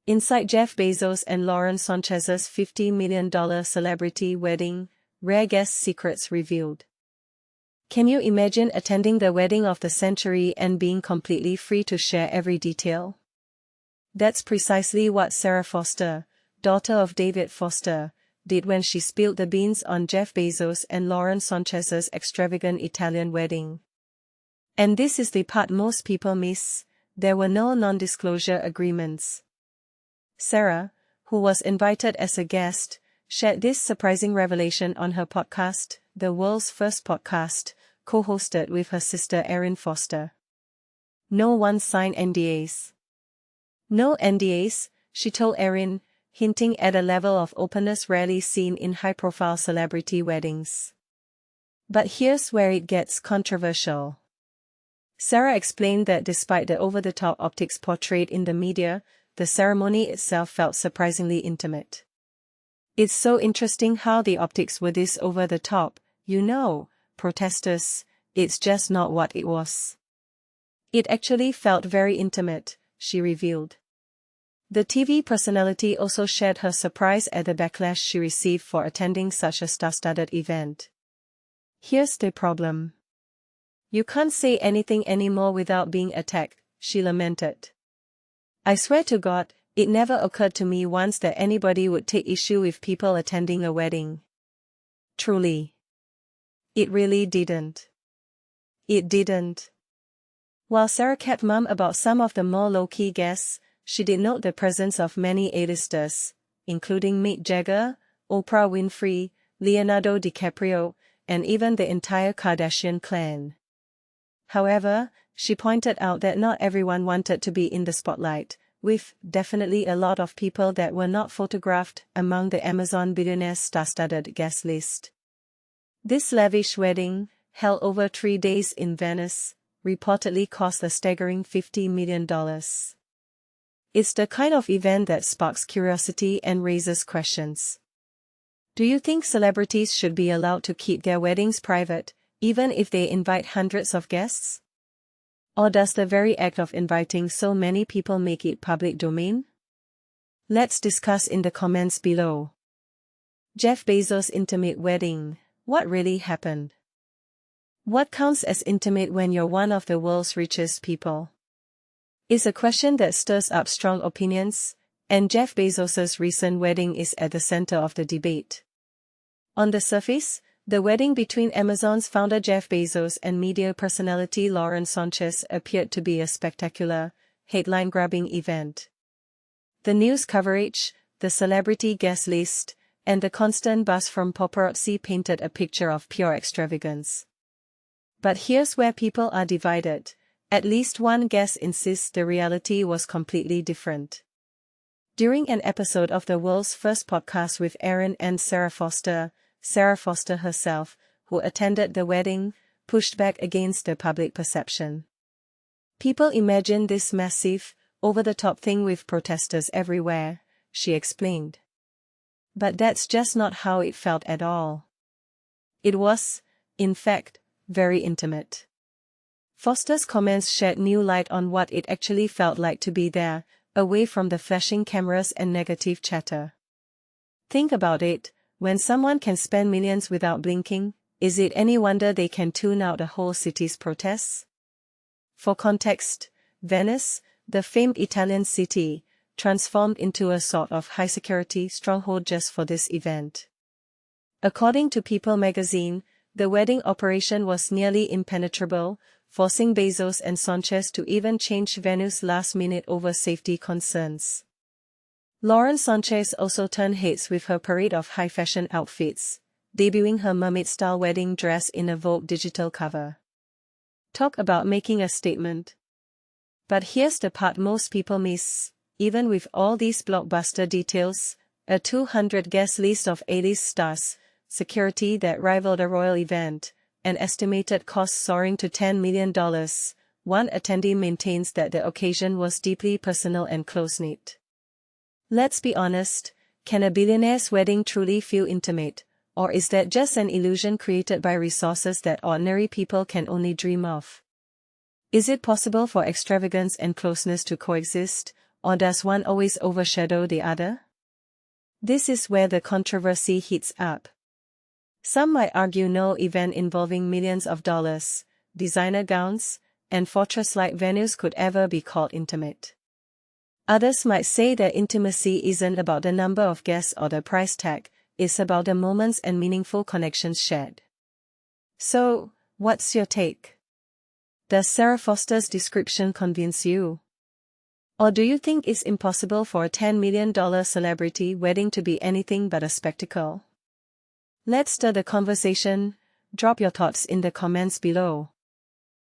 Inside Jeff Bezos and Lauren Sanchez's $50 million celebrity wedding, rare guest secrets revealed. Can you imagine attending the wedding of the century and being completely free to share every detail? That's precisely what Sara Foster, daughter of David Foster, did when she spilled the beans on Jeff Bezos and Lauren Sanchez's extravagant Italian wedding. And this is the part most people miss: there were no non-disclosure agreements. Sara, who was invited as a guest, shared this surprising revelation on her podcast, the world's first podcast, co-hosted with her sister Erin Foster. No one signed NDAs. No NDAs, she told Erin, hinting at a level of openness rarely seen in high-profile celebrity weddings. But here's where it gets controversial. Sara explained that despite the over-the-top optics portrayed in the media, the ceremony itself felt surprisingly intimate. It's so interesting how the optics were this over-the-top, protesters, it's just not what it was. It actually felt very intimate, she revealed. The TV personality also shared her surprise at the backlash she received for attending such a star-studded event. Here's the problem. You can't say anything anymore without being attacked, she lamented. I swear to God, it never occurred to me once that anybody would take issue with people attending a wedding. Truly. It really didn't. It didn't. While Sara kept mum about some of the more low-key guests, she did note the presence of many A-listers, including Mick Jagger, Oprah Winfrey, Leonardo DiCaprio, and even the entire Kardashian clan. However, she pointed out that not everyone wanted to be in the spotlight, with definitely a lot of people that were not photographed among the Amazon billionaire's star-studded guest list. This lavish wedding, held over 3 days in Venice, reportedly cost a staggering $50 million. It's the kind of event that sparks curiosity and raises questions. Do you think celebrities should be allowed to keep their weddings private, even if they invite hundreds of guests? Or does the very act of inviting so many people make it public domain? Let's discuss in the comments below. Jeff Bezos' intimate wedding. What really happened? What counts as intimate when you're one of the world's richest people? It's a question that stirs up strong opinions, and Jeff Bezos' recent wedding is at the center of the debate. On the surface, the wedding between Amazon's founder Jeff Bezos and media personality Lauren Sanchez appeared to be a spectacular, headline-grabbing event. The news coverage, the celebrity guest list, and the constant buzz from paparazzi painted a picture of pure extravagance. But here's where people are divided. At least one guest insists the reality was completely different. During an episode of the world's first podcast with Erin and Sara Foster herself, who attended the wedding, pushed back against the public perception. People imagine this massive, over-the-top thing with protesters everywhere, she explained. But that's just not how it felt at all. It was, in fact, very intimate. Foster's comments shed new light on what it actually felt like to be there, away from the flashing cameras and negative chatter. Think about it, when someone can spend millions without blinking, is it any wonder they can tune out a whole city's protests? For context, Venice, the famed Italian city, transformed into a sort of high-security stronghold just for this event. According to People magazine, the wedding operation was nearly impenetrable, forcing Bezos and Sanchez to even change venues last minute over safety concerns. Lauren Sanchez also turned heads with her parade of high-fashion outfits, debuting her mermaid-style wedding dress in a Vogue digital cover. Talk about making a statement. But here's the part most people miss: even with all these blockbuster details, a 200-guest list of A-list stars, security that rivaled a royal event, an estimated cost soaring to $10 million, one attendee maintains that the occasion was deeply personal and close-knit. Let's be honest, can a billionaire's wedding truly feel intimate, or is that just an illusion created by resources that ordinary people can only dream of? Is it possible for extravagance and closeness to coexist, or does one always overshadow the other? This is where the controversy heats up. Some might argue no event involving millions of dollars, designer gowns, and fortress-like venues could ever be called intimate. Others might say that intimacy isn't about the number of guests or the price tag, it's about the moments and meaningful connections shared. So, what's your take? Does Sara Foster's description convince you? Or do you think it's impossible for a $10 million celebrity wedding to be anything but a spectacle? Let's stir the conversation. Drop your thoughts in the comments below.